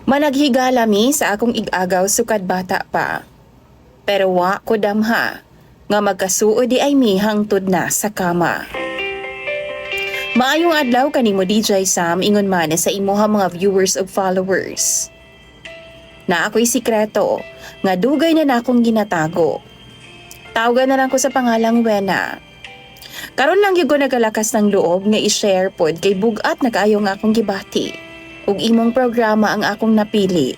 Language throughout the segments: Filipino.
Managhigalami sa akong igagaw sukad bata pa. Pero wa ko damha nga magkasuod di ay mi hangtod na sa kama. Maayong adlaw kanimo DJ Sam ingon man sa imuha mga viewers ug followers. Na ako'y sikreto nga dugay na nakong ginatago. Tawagan na lang ko sa pangalang Wena. Karon lang gyud ko nagalakas ng loob nga i-share pod kay bugat na kaayo nga akong gibati ug imong programa ang akong napili.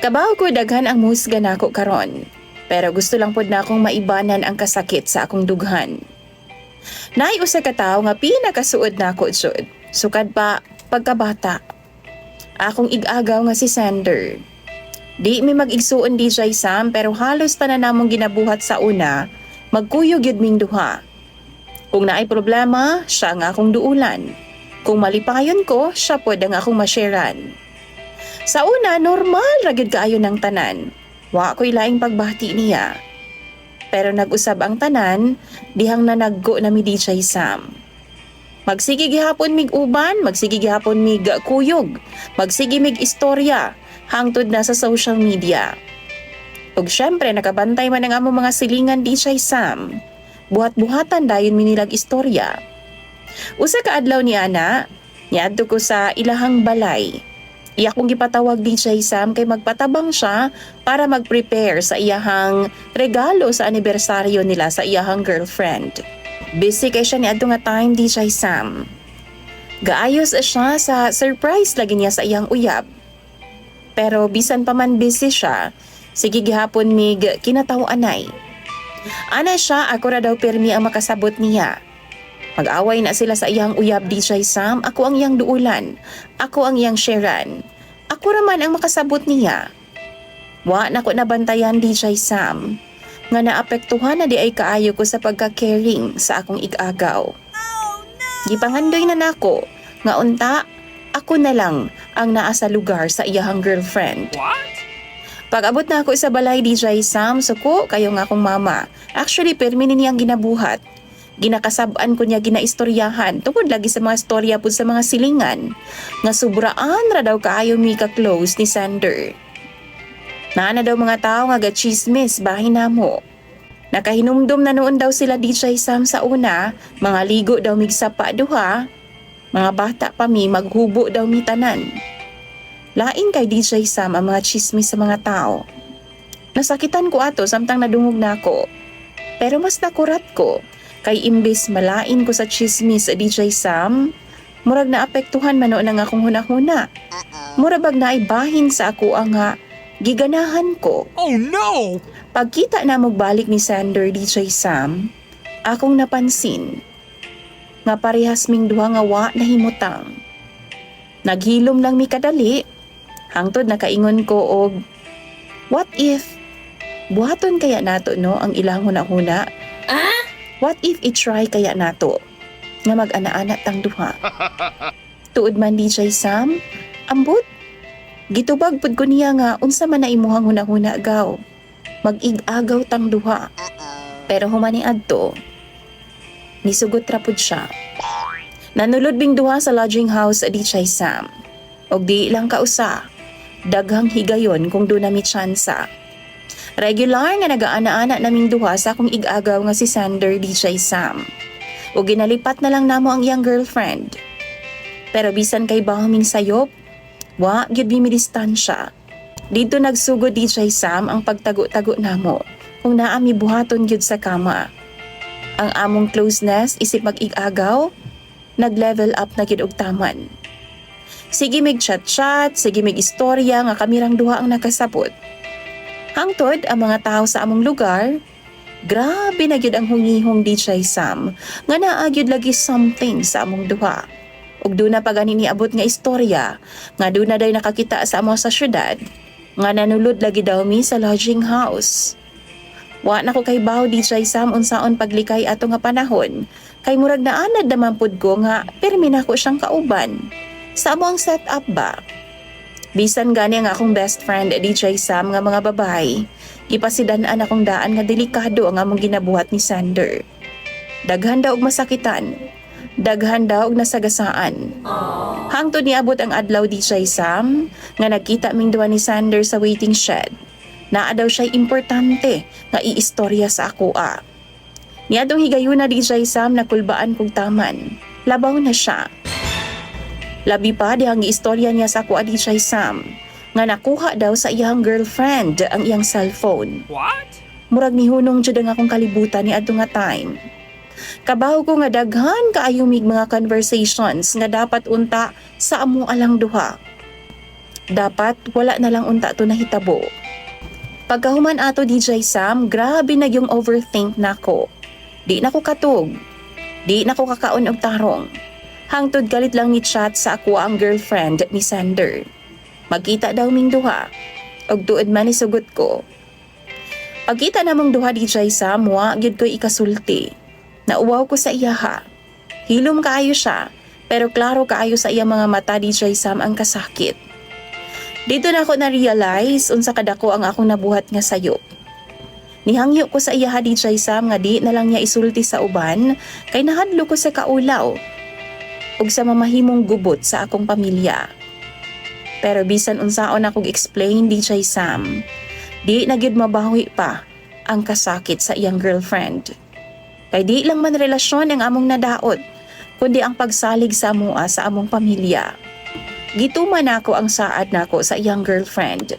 Kabaw ko daghan ang musga nako karon, pero gusto lang pod na akong maibanan ang kasakit sa akong dughan. Naay usa ka tawo nga pinakasuod nako jud, sukad pa pagkabata. Akong igagaw nga si Sander. Di mi mag-igsuon DJ Sam pero halos tanan namong ginabuhat sa una, magkuyog yun ming duha. Kung naay problema, siya nga akong duulan. Kung malipayon ko, siya pod ang akong masharean. Sa una, normal ragid kaayo ng tanan. Wa ko'y laing pagbati niya. Pero nag-usab ang tanan, dihang nanaggo na mi DJ Sam. Magsige gihapon mig uban, magsige gihapon mig kuyog, magsige mig istorya, hangtod na sa social media. Ug syempre nakabantay man ang among mga silingan DJ Sam. Buhat-buhatan dayon mi nilag istorya. Usa ka adlaw ni ana, niadto ko sa ilahang balay. Iya kong gipatawag DJ Sam kay magpatabang siya para mag-prepare sa iyahang regalo sa anibersaryo nila sa iyahang girlfriend. Busy kay siya niadto nga time DJ Sam. Gaayos siya sa surprise lagi niya sa iyang uyab. Pero bisan pa man busy siya, sige gihapon mig kinataw-anay. Ana siya, ako ra daw permi ang makasabot niya. Mag-away na sila sa iyang uyab DJ Sam, ako ang iyang duulan, ako ang iyang sharean. Ako raman ang makasabot niya. Wa na ko nabantayan DJ Sam, nga naapektuhan na di ay kaayo ko sa pagka-caring sa akong igagaw. Gipangandoy na nako, nga unta, ako na lang ang naa sa lugar sa iyahang girlfriend. Pag-abot na ako sa balay DJ Sam, suko kayo nga akong mama. Actually, permi niyang ginabuhat. Ginakasabaan ko niya ginaistoryahan tungkol lagi sa mga storya po sa mga silingan. Nga sobraan ra daw kaayo mi ka-close ni Sander. Naana daw mga tao nga gachismis bahin namo. Nakahinumdum na noon daw sila DJ Sam sa una, mga ligo daw migsapa duha, mga bata pa mi maghubo daw mi tanan. Lain kay DJ Sam ang mga chismis sa mga tao. Nasakitan ko ato samtang nadungog na ako. Pero mas nakurat ko, kay imbis malain ko sa chismis sa DJ Sam, murag na apektuhan man noon ang akong hunahuna. Murabag na ay bahin sa ako ang giganahan ko. Oh no! Pagkita na magbalik ni Sander DJ Sam, akong napansin nga parehas ming duha nga wa na himutang. Naghilom lang mi kadali, hangtod nakaingon ko og, what if buhaton kaya nato no ang ilang hunahuna? What if i-try kaya nato nga mag-ana-ana tang duha? Tuod man DJ Sam, ambot. Gitubag pud ko niya nga unsa man na imuhang hunahuna gaw. Mag-ig-agaw tang duha. Pero humani adto, nisugot ra pud siya. Nanulod bing duha sa lodging house sa DJ Sam. Og di lang kausa, daghang higayon kung do na mi tsansa. Regular nga nagaana-ana naming duha sa akong igagaw nga si Sander DJ Sam. O ginalipat na lang namo ang iyang girlfriend. Pero bisan kay bahoming sayop, wa gyud mi distansya. Dito nagsugod DJ Sam ang pagtago-tago namo kung naa mi buhaton gyud sa kama. Ang among closeness isip mag-igagaw, nag-level up na gyud og taman. Sige mig chat-chat, sige mig istorya nga kamirang duha ang nakasabot. Hangtod ang mga tao sa among lugar, grabe na gyud ang hungihong DJ Sam nga naa gyud lagi something sa among duha. Ug do na pa gani niabot nga istorya nga do na day nakakita sa amo sa syudad nga nanulod lagi daw mi sa lodging house. Wa na ko kay baw DJ Sam unsaon paglikay ato nga panahon kay murag naanad naman pud ko nga permi na ko siyang kauban. Sa amo ang setup ba? Bisan gani ang akong best friend DJ Sam nga mga babay, ipasidan-an akong daan nga delikado ang among ginabuhat ni Sander. Daghan daw og masakitan, Daghan daw og nasagasaan. Hangtod niabot ang adlaw DJ Sam nga nagkita ming duha ni Sander sa waiting shed. Naa daw siya importante nga iistorya sa akoa. Niadtong higayuna DJ Sam nakulbaan kog taman. Labaw na siya. Labi pa dihang giistorya niya sa akoa DJ Sam nga nakuha daw sa iyang girlfriend ang iyang cellphone. What? Murag nihunong jud ang akong kalibutan niadto nga time. Kabaw ko nga daghan kaayumig mga conversations nga dapat unta sa amo alang duha. Dapat wala na lang unta to nahitabo. Pagkahuman ato DJ Sam, grabe na yung overthink nako. Di na ko katog. Di na ko kakaon og tarong. Hangtod galit lang ni chat sa ako ang girlfriend ni Sander. Magkita daw ming duha. Og tuod man isugot ko. Pagkita namong duha DJ Sam, wa gyud ko ikasulti. Nauwaw ko sa iyaha. Hilom kaayo siya, pero klaro kaayo sa iya mga mata DJ Sam ang kasakit. Dito na ako na-realize unsa kadako ang akong nabuhat nga sayo. Nihangyo ko sa iyaha DJ Sam nga di na lang niya isulti sa uban kay nahadlo ko sa kaulaw ug sa mamahimong gubot sa akong pamilya. Pero bisan unsaon akong explain DJ Sam, di na gyud mabawi pa ang kasakit sa iyang girlfriend. Kay di lang man relasyon ang among nadaot, kundi ang pagsalig sa amoa sa among pamilya. Gituman ako ang saad nako sa iyang girlfriend.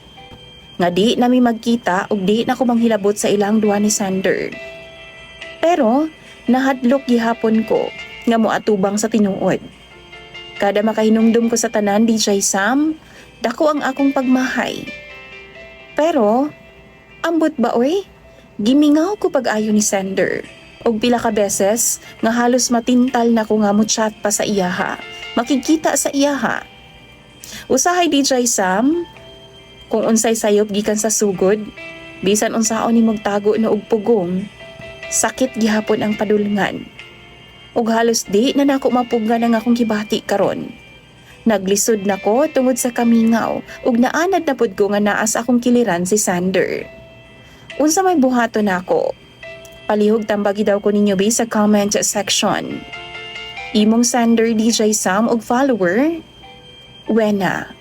Nga di nami magkita ug di na ko manghilabot sa ilang duha ni Sander. Pero nahadlok gihapon ko nga moatubang sa tinuod. Kada makahinumdum ko sa tanan DJ Sam, dako ang akong pagmahay. Pero ambot ba oy? Gimingaw ko pag-ayo ni Sander. Og pila ka beses nga halos matintal na ko nga mo chat pa sa iyaha. Makikita sa iyaha. Usahay DJ Sam, kung unsay sayop gikan sa sugod, bisan unsaon ni magtago na og pugong, sakit gihapon ang padulngan. Og halos di na nako mapuggan ang akong kibati karon. Naglisod nako tungod sa kamingaw ug naanad na pud ko nga naa sa akong kiliran si Sander. Unsa may buhaton nako? Palihog tambagi daw ko ninyo sa comment section. Imong Sander DJ Sam og follower? Wena.